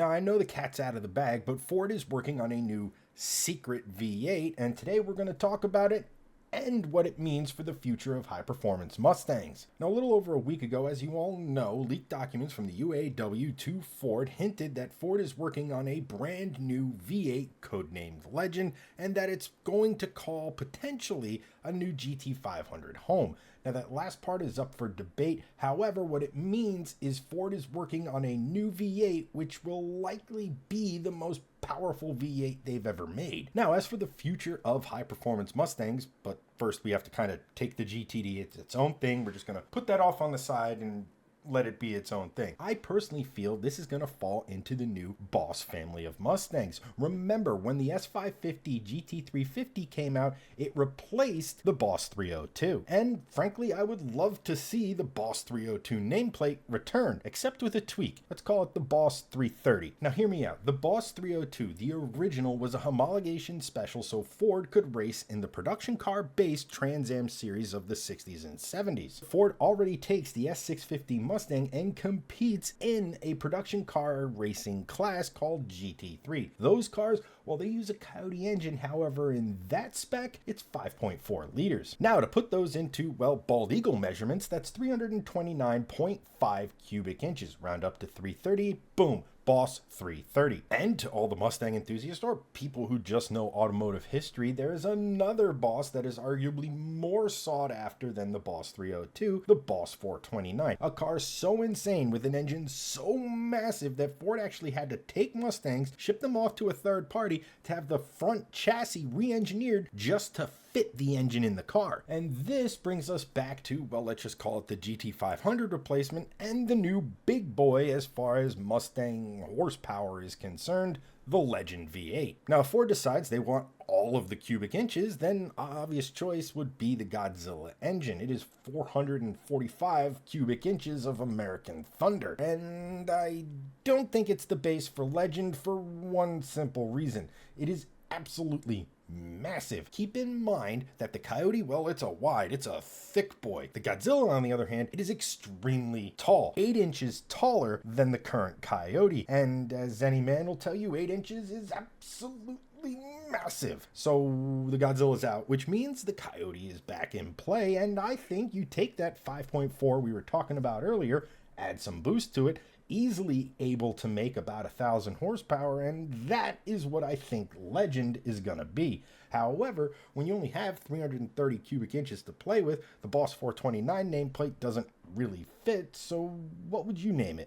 Now, I know the cat's out of the bag, but Ford is working on a new secret V8, and today we're going to talk about it and what it means for the future of high-performance Mustangs. Now, a little over a week ago, as you all know, leaked documents from the UAW to Ford hinted that Ford is working on a brand new V8 codenamed Legend, and that it's going to call potentially a new GT500 home. Now, that last part is up for debate. However, what it means is Ford is working on a new V8, which will likely be the most powerful V8 they've ever made. Now, as for the future of high-performance Mustangs, but first we have to kind of take the GTD, it's its own thing. We're just going to put that off on the side and let it be its own thing. I personally feel this is going to fall into the new Boss family of Mustangs. Remember, when the S550 GT350 came out, it replaced the Boss 302. And frankly, I would love to see the Boss 302 nameplate return, except with a tweak. Let's call it the Boss 330. Now hear me out. The Boss 302, the original, was a homologation special so Ford could race in the production car-based Trans Am series of the 60s and 70s. Ford already takes the S650 Mustang and competes in a production car racing class called GT3. Those cars, well, they use a Coyote engine. However, in that spec, it's 5.4 liters. Now, to put those into, well, bald eagle measurements, that's 329.5 cubic inches. Round up to 330, boom. Boss 330. And to all the Mustang enthusiasts or people who just know automotive history, there is another Boss that is arguably more sought after than the Boss 302, the Boss 429. A car so insane with an engine so massive that Ford actually had to take Mustangs, ship them off to a third party to have the front chassis re-engineered just to fit the engine in the car. And this brings us back to, well, let's just call it the GT500 replacement and the new big boy as far as Mustang horsepower is concerned, the Legend V8. Now, if Ford decides they want all of the cubic inches, then obvious choice would be the Godzilla engine. It is 445 cubic inches of American thunder. And I don't think it's the base for Legend for one simple reason. It is absolutely massive. Keep in mind that the Coyote, well, it's a thick boy. The Godzilla, on the other hand, it is extremely tall, 8 inches taller than the current Coyote. And as any man will tell you, 8 inches is absolutely massive. So the Godzilla's out, which means the Coyote is back in play. And I think you take that 5.4 we were talking about earlier, add some boost to it, easily able to make about 1,000 horsepower, and that is what I think Legend is gonna be. However, when you only have 330 cubic inches to play with, the Boss 429 nameplate doesn't really fit, so what would you name it?